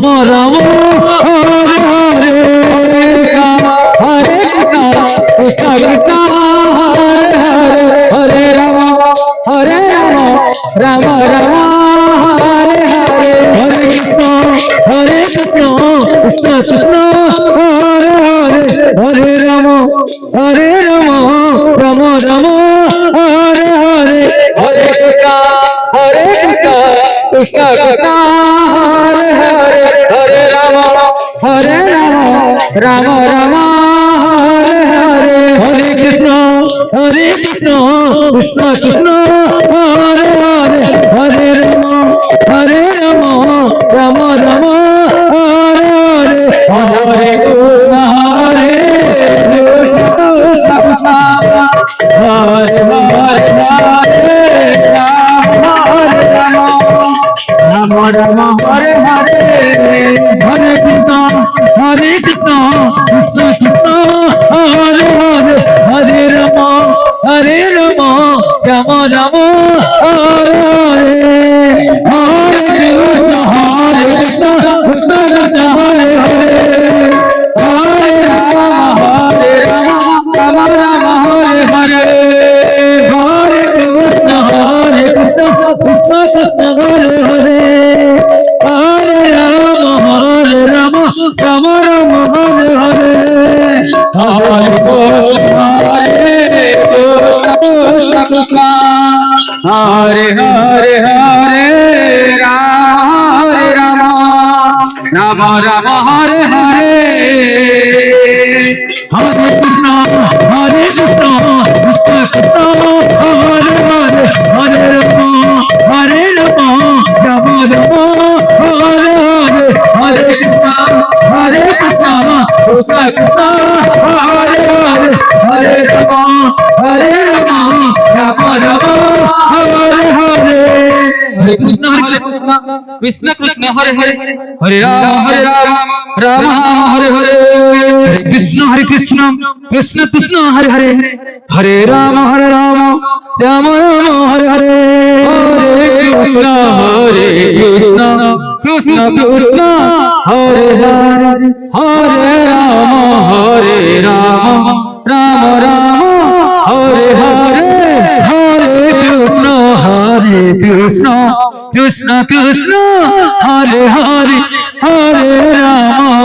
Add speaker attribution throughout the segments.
Speaker 1: Rama Rama Hare Hare Hare Krishna Krishna Krishna Hare Hare Hare Rama Rama Rama Hare Hare Hare Krishna Krishna Krishna Hare Hare Hare Rama Rama Rama Hare Hare Hare Krishna Krishna Krishna Hare Hare Hare Rama Rama Rama Hare Hare Hare Krishna Krishna Krishna Hare Hare Hare Rama Rama Rama Hare Hare Hare Krishna Krishna Krishna Hare Hare Rama Rama Hare Hare Hare Krishna Krishna Krishna Hare Hare Hare Rama Rama Rama Hare Hare Hare Krishna Krishna Krishna Hare Hare Hare Rama Rama Rama Hare Hare Hare Krishna Krishna Krishna Hare Hare Hare Rama Rama Rama Hare Hare Hare Krishna Krishna Hare Hare Hare Rama Rama Rama Hare Hare Hare Krishna Krishna Krishna Hare Hare Hare Rama Rama Rama Hare Hare Hare Krishna Krishna Krishna Hare Hare Hare Rama Rama Rama Hare Hare Hare Krishna Krishna Krishna Hare Hare Hare Rama Rama Hare Hare Hare Krishna Krishna Krishna Hare Hare Hare Rama Rama Rama Hare Hare Hare Krishna Krishna Krishna Hare Hare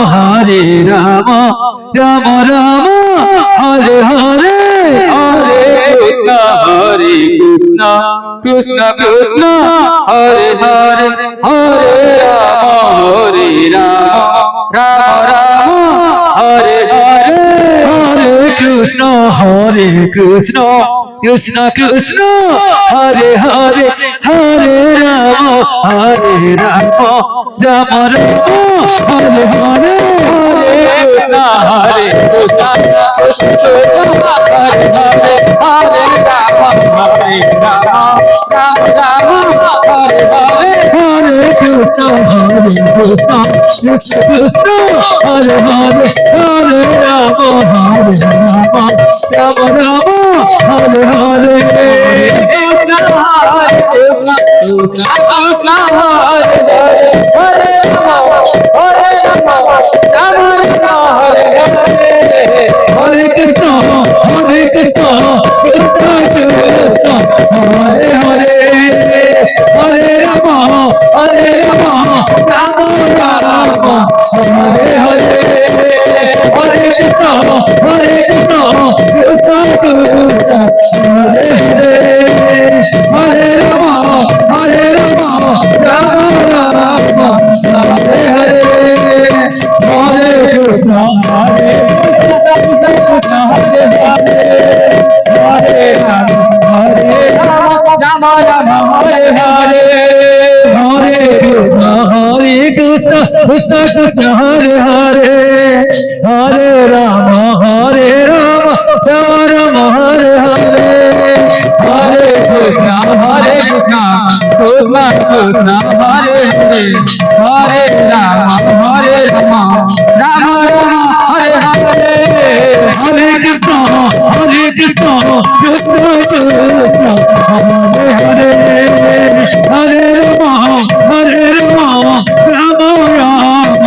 Speaker 1: Hare Rama Rama Rama Hare Hare Hare Krishna Krishna Krishna Hare Hare Hare Rama Rama Rama Hare Hare Hare Krishna Krishna Krishna Hare Hare Hare Rama Rama Hare Hare Hare Krishna Krishna Krishna Hare Hare Hare Rama Rama Rama Hare Hare Hare Krishna Krishna Hare Hare Hare Rama Rama Hare Hare Hare Krishna Krishna Krishna Hare Hare Hare Rama Rama Rama Hare Hare Hare Krishna Krishna Krishna Hare Hare Hare Rama Rama Rama Hare Hare Hare Krishna Krishna Krishna Hare Hare Hare Rama Rama Rama Hare Hare Hare Krishna Hare Krishna Hare Hare Rama Hare Hare Hare Krishna Krishna Krishna Hare Hare Hare Rama Rama Hare Hare Hare Krishna Krishna Krishna Hare Hare Hare Rama Rama Rama Hare Hare Hare Krishna Krishna Krishna Hare Hare Hare Rama Rama Rama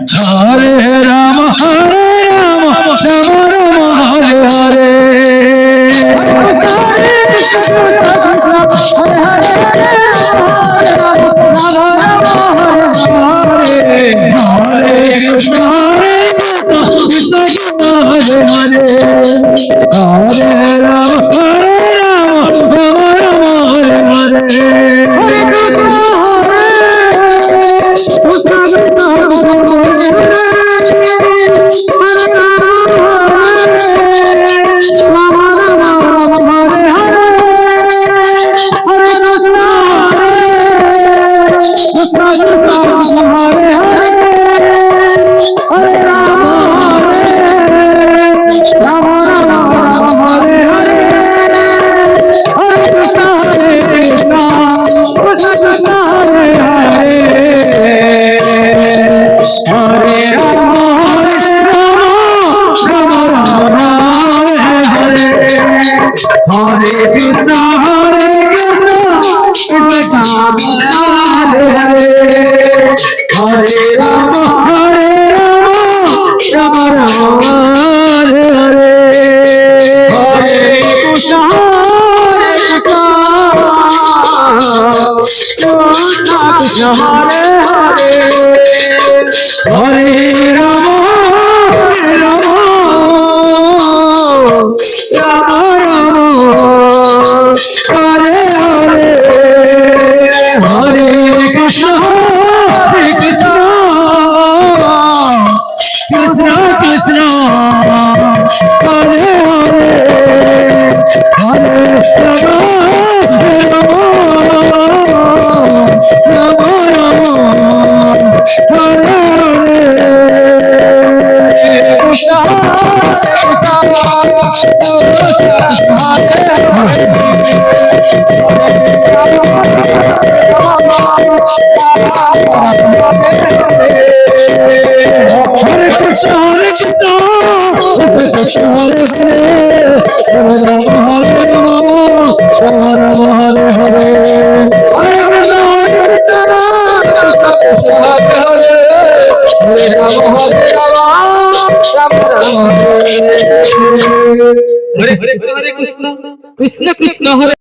Speaker 1: Hare Ram Ram Ram Hare Hare Hare Krishna Krishna Hare Hare Hare Ram Ram Ram Hare Hare Krishna Krishna Hare Hare Hare Ram Ram Ram Hare Hare Hare Krishna Krishna Hare Hare Hare Ram Ram Ram Hare Hare Hare Krishna Krishna Krishna Hare Hare Hare Ram Ram Hare Hare Krishna Hare Hare Ram Hare Ram Ram Hare Hare Hare Ram Hare Ram Hare Krishna Krishna Krishna Hare